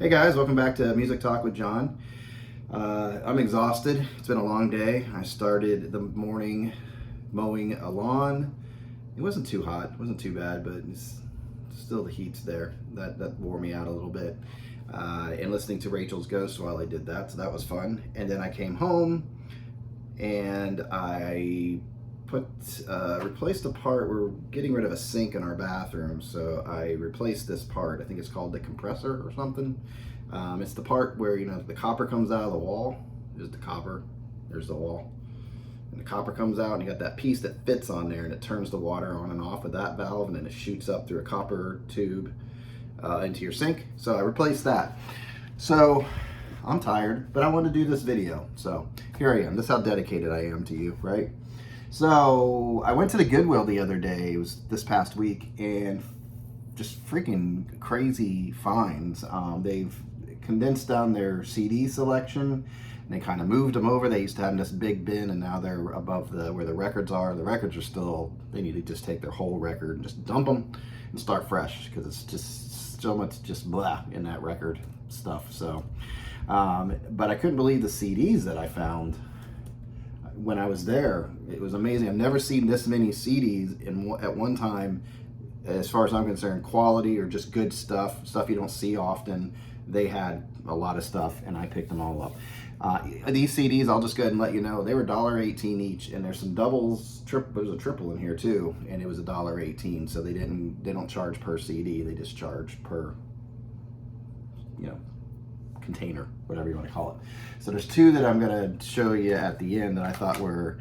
Hey guys, welcome back to Music Talk with John. I'm exhausted. It's been a long day. I started the morning mowing a lawn. It wasn't too hot, it wasn't too bad, but still the heat's there. That wore me out a little bit. And listening to Rachel's Ghost while I did that, so that was fun. And then I came home and I replaced a part. We're getting rid of a sink in our bathroom, so I replaced this part. I think it's called the compressor or something. It's the part where, you know, the copper comes out of the wall. There's the copper, there's the wall, and the copper comes out, and you got that piece that fits on there, and it turns the water on and off with that valve, and then it shoots up through a copper tube into your sink. So I replaced that. So I'm tired, but I want to do this video, so here I am. This is how dedicated I am to you, right? So I went to the Goodwill the other day, it was this past week, and just freaking crazy finds. They've condensed down their CD selection, and they kind of moved them over. They used to have this big bin, and now they're above where the records are. The records are still, they need to just take their whole record and just dump them and start fresh, because it's just so much just blah in that record stuff. So, but I couldn't believe the CDs that I found when I was there. It was amazing. I've never seen this many CDs at one time, as far as I'm concerned. Quality or just good stuff you don't see often. They had a lot of stuff, and I picked them all up. These CDs, I'll just go ahead and let you know, they were $1.18 each, and there's some doubles, there's a triple in here too, and it was $1.18. So they don't charge per CD, they just charge per, you know, container, whatever you want to call it. So there's two that I'm going to show you at the end that I thought were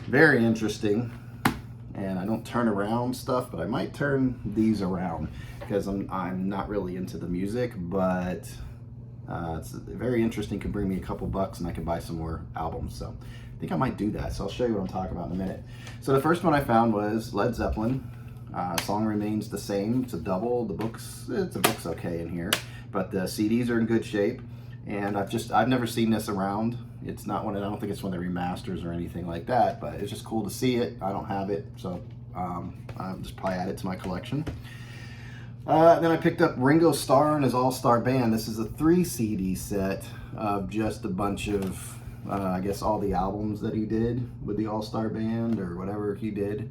very interesting. And I don't turn around stuff, but I might turn these around, because I'm not really into the music, but it's very interesting. Could bring me a couple bucks, and I could buy some more albums. So I think I might do that. So I'll show you what I'm talking about in a minute. So the first one I found was Led Zeppelin. Song Remains the Same. It's a double. The book's okay in here, but the CDs are in good shape. And I've never seen this around. It's not one, I don't think it's one of the remasters or anything like that, but it's just cool to see it. I don't have it, so I'll just probably add it to my collection. Then I picked up Ringo Starr and his All-Star Band. This is a 3 CD set of just a bunch of, I guess, all the albums that he did with the All-Star Band, or whatever he did.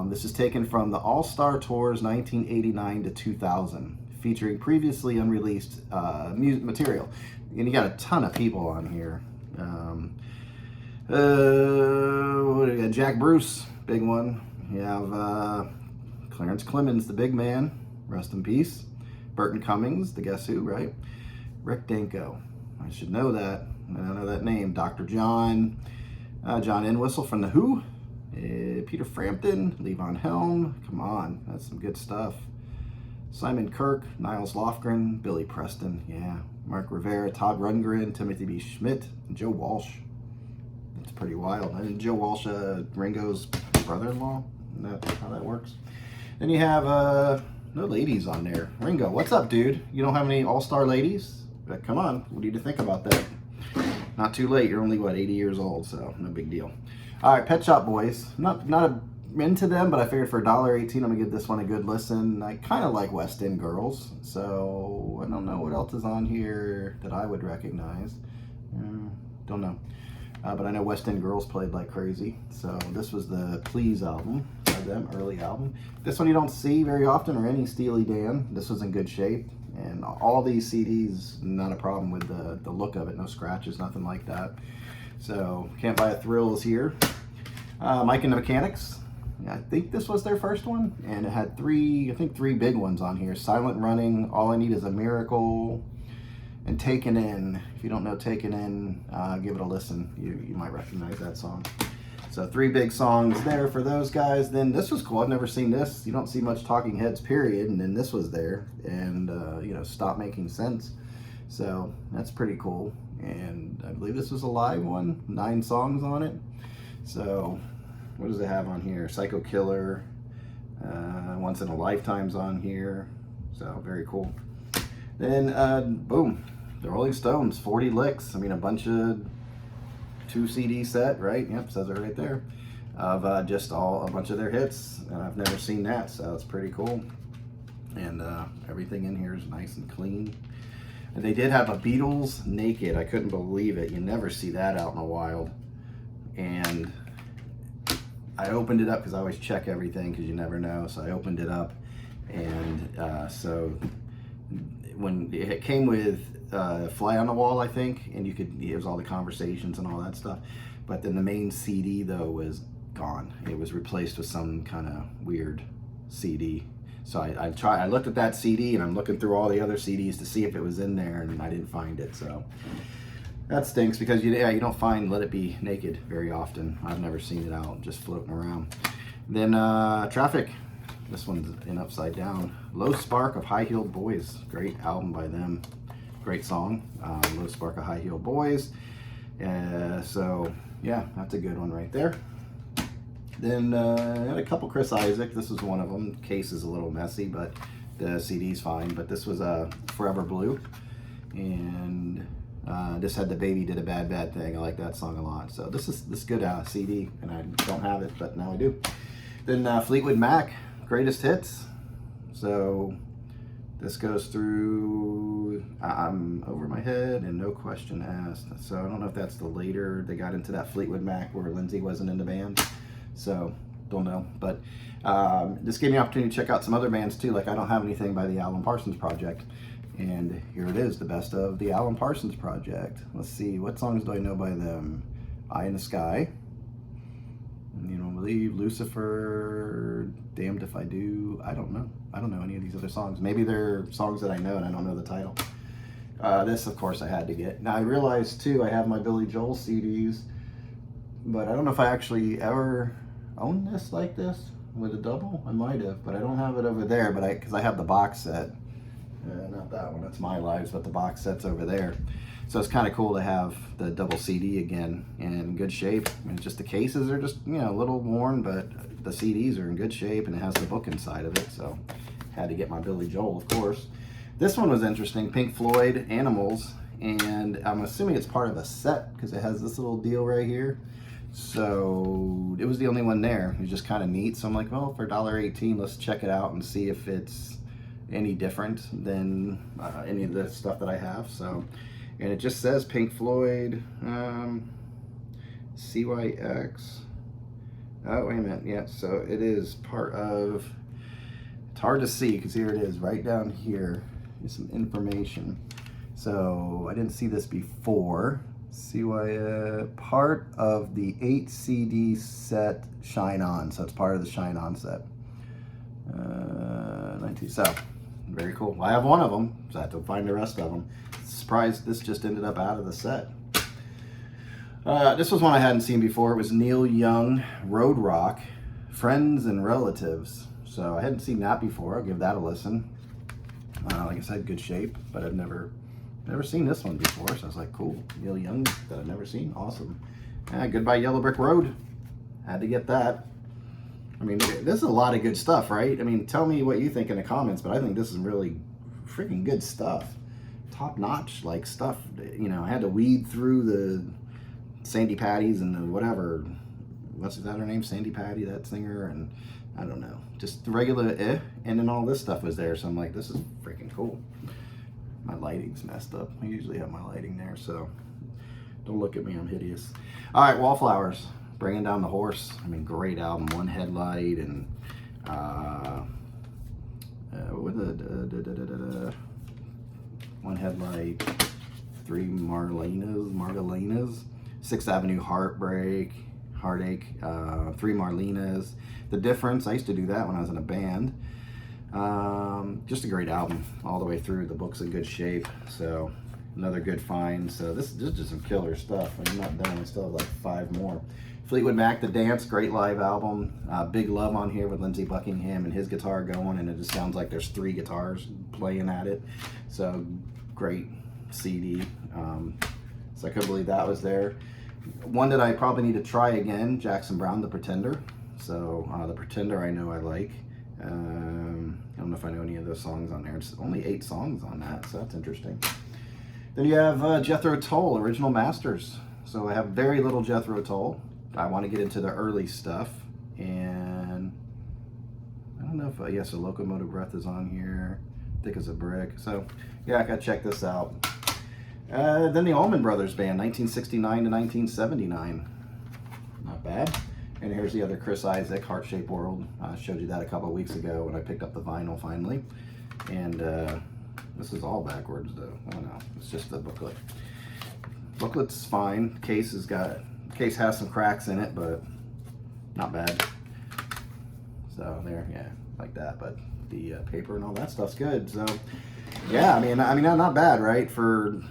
This is taken from the All-Star Tours 1989 to 2000. Featuring previously unreleased material. And you got a ton of people on here. What do you got? Jack Bruce, big one. You have Clarence Clemens, the big man, rest in peace. Burton Cummings, the Guess Who, right? Rick Danko, I should know that. I don't know that name. Dr. John, John Entwistle from The Who, Peter Frampton, Levon Helm. Come on, that's some good stuff. Simon Kirk, Niles Lofgren, Billy Preston, yeah, Mark Rivera, Todd Rundgren, Timothy B. Schmidt, and Joe Walsh. That's pretty wild. And Joe Walsh, Ringo's brother-in-law. Isn't that how that works? Then you have no ladies on there. Ringo, what's up, dude? You don't have any all-star ladies? But come on, what do you think about that? Not too late. You're only, what, 80 years old, so no big deal. All right, Pet Shop Boys. Not into them, but I figured for $1.18 I'm gonna give this one a good listen. I kind of like West End Girls, so I don't know what else is on here that I would recognize. Don't know, but I know West End Girls played like crazy. So this was the Please album by them, early album. This one you don't see very often, or any Steely Dan. This was in good shape, and all these CDs, not a problem with the look of it. No scratches, nothing like that. So Can't Buy a Thrill is here. Mike and the Mechanics. I think this was their first one, and it had three big ones on here. Silent Running, All I Need Is a Miracle, and Taken In. If you don't know Taken In, give it a listen. You might recognize that song. So 3 big songs there for those guys. Then this was cool. I've never seen this. You don't see much Talking Heads, period. And then this was there, and you know, Stop Making Sense. So that's pretty cool. And I believe this was a live one. 9 songs on it. So what does it have on here? Psycho Killer, Once in a Lifetime's on here. So very cool. Then boom, the Rolling Stones, 40 licks. I mean, a bunch of 2 CD set, right? Yep, says it right there. Of just a bunch of their hits. I've never seen that, so it's pretty cool. And everything in here is nice and clean. And they did have a Beatles Naked. I couldn't believe it. You never see that out in the wild. And I opened it up because I always check everything because you never know. So I opened it up, and so when it came with Fly on the Wall, I think, and you could, it was all the conversations and all that stuff. But then the main CD though was gone. It was replaced with some kind of weird CD. So I looked at that CD, and I'm looking through all the other CDs to see if it was in there, and I didn't find it. So that stinks because you don't find Let It Be Naked very often. I've never seen it out just floating around. Then Traffic. This one's in upside down. Low Spark of High Heeled Boys. Great album by them. Great song. Low Spark of High Heeled Boys. So yeah, that's a good one right there. Then I had a couple Chris Isaak. This was one of them. Case is a little messy, but the CD's fine. But this was Forever Blue, and this had The Baby Did a Bad Bad Thing. I like that song a lot. So this good CD, and I don't have it, but now I do. Then Fleetwood Mac, Greatest Hits. So this goes through I'm Over My Head and No Question Asked. So I don't know if that's the later they got into that Fleetwood Mac where Lindsay wasn't in the band. So don't know, but this gave me an opportunity to check out some other bands too. Like I don't have anything by the Alan Parsons Project, and here it is, the best of the Alan Parsons Project. Let's see, what songs do I know by them? Eye in the Sky, You Don't Believe, Lucifer, Damned If I Do. I don't know any of these other songs. Maybe they're songs that I know and I don't know the title. This, of course, I had to get. Now I realized too, I have my Billy Joel CDs, but I don't know if I actually ever own this like this with a double. I might have, but I don't have it over there. But because I have the box set, not that one. That's My Lives, but the box set's over there. So it's kind of cool to have the double CD again in good shape. I mean, just the cases are just a little worn, but the CDs are in good shape, and it has the book inside of it. So had to get my Billy Joel, of course. This one was interesting. Pink Floyd, Animals, and I'm assuming it's part of a set because it has this little deal right here. So it was the only one there. It was just kind of neat. So I'm like, well, for $1.18, let's check it out and see if it's any different than any of the stuff that I have. So, and it just says Pink Floyd, CYX. Oh, wait a minute. Yeah, so it is part of, it's hard to see because here it is right down here. Here's some information. So I didn't see this before. Part of the 8 CD set Shine On. So it's part of the Shine On set. 19. So very cool. Well, I have one of them, so I have to find the rest of them. Surprised this just ended up out of the set. This was one I hadn't seen before. It was Neil Young, Road Rock, Friends and Relatives. So I hadn't seen that before. I'll give that a listen. Like I said, good shape, but I've never seen this one before, so I was like, cool. Neil Young that I've never seen. Awesome. Goodbye Yellow Brick Road. Had to get that. I mean, this is a lot of good stuff, right? I mean, tell me what you think in the comments, but I think this is really freaking good stuff. Top-notch, like, stuff. I had to weed through the Sandy Patties and the whatever. What's that her name? Sandy Patty, that singer, and I don't know. Just the regular and then all this stuff was there, so I'm like, this is freaking cool. My lighting's messed up. I usually have my lighting there, so don't look at me, I'm hideous. All right, Wallflowers, Bringing Down the Horse. I mean, great album. One Headlight and One Headlight, Three Marlenas, Sixth Avenue Heartache, Three Marlenas. The Difference, I used to do that when I was in a band. Just a great album all the way through. The book's in good shape, so another good find. So this is just some killer stuff. I'm not done. I still have like 5 more. Fleetwood Mac, The Dance, great live album. Big Love on here with Lindsey Buckingham and his guitar going, and it just sounds like there's 3 guitars playing at it. So great CD. So I couldn't believe that was there. One that I probably need to try again, Jackson Browne, The Pretender. So The Pretender I know I like. I don't know if I know any of those songs on there. It's only 8 songs on that, so that's interesting. Then you have Jethro Tull, Original Masters. So I have very little Jethro Tull. I want to get into the early stuff, and I don't know if so Locomotive Breath is on here. thick as a brick. So yeah, I gotta check this out. Then the Allman Brothers Band, 1969 to 1979. Not bad. And here's the other Chris Isaak, Heart Shaped World. I showed you that a couple of weeks ago when I picked up the vinyl finally. And this is all backwards though. Oh no, it's just the booklet. Booklet's fine. Case has some cracks in it, but not bad. So there, yeah, like that. But the paper and all that stuff's good. So yeah, I mean, not bad, right? For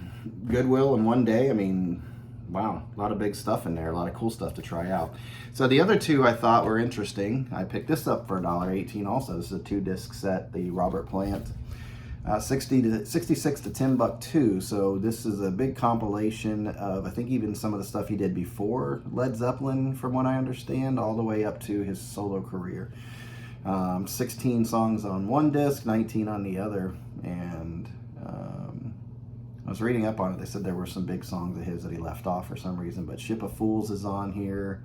Goodwill in one day. I mean, wow, a lot of big stuff in there, a lot of cool stuff to try out. So the other two I thought were interesting. I picked this up for $1.18 also. This is a 2-disc set, the Robert Plant. 66 to Timbuktu. So this is a big compilation of, I think, even some of the stuff he did before Led Zeppelin, from what I understand, all the way up to his solo career. 16 songs on one disc, 19 on the other. And I was reading up on it. They said there were some big songs of his that he left off for some reason, but Ship of Fools is on here.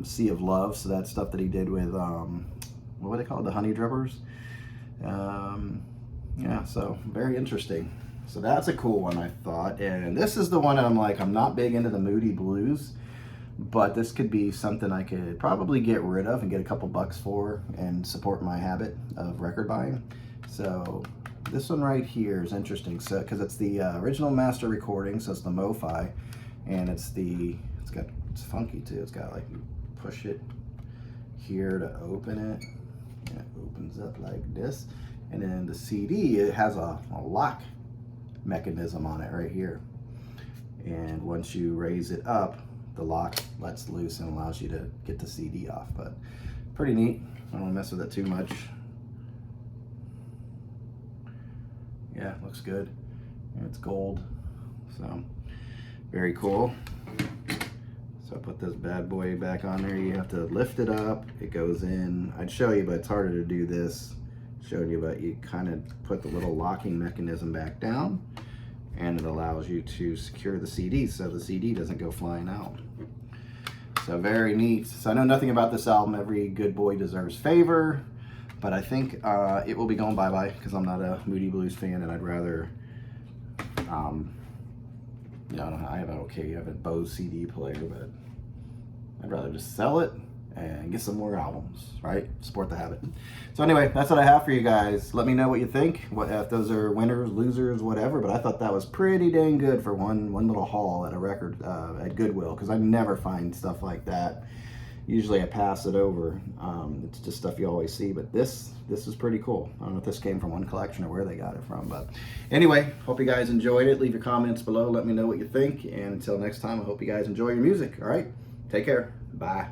Sea of Love, so that's stuff that he did with what were they called, the Honey Drippers. Yeah, so very interesting. So that's a cool one, I thought. And this is the one I'm like, I'm not big into the moody blues, but this could be something I could probably get rid of and get a couple bucks for and support my habit of record buying. So this one right here is interesting, so because it's the original master recording, so it's the MoFi, and it's funky too. It's got, like, you push it here to open it, and it opens up like this. And then the CD, it has a lock mechanism on it right here. And once you raise it up, the lock lets loose and allows you to get the CD off. But pretty neat. I don't want to mess with it too much. Yeah, looks good. And it's gold. So very cool. So I put this bad boy back on there. You have to lift it up. It goes in. I'd show you, but it's harder to do this. Showed you, but you kind of put the little locking mechanism back down, and it allows you to secure the CD so the CD doesn't go flying out. So very neat. So I know nothing about this album. Every good boy deserves favor, but I think it will be going bye-bye because I'm not a Moody Blues fan, and I'd rather, you know, I have a Bose CD player, but I'd rather just sell it and get some more albums, right? Support the habit. So anyway, that's what I have for you guys. Let me know what you think, if those are winners, losers, whatever, but I thought that was pretty dang good for one little haul at a record, at Goodwill, because I never find stuff like that. Usually I pass it over. It's just stuff you always see, but this is pretty cool. I don't know if this came from one collection or where they got it from, but anyway, hope you guys enjoyed it. Leave your comments below. Let me know what you think, and until next time, I hope you guys enjoy your music, all right? Take care. Bye.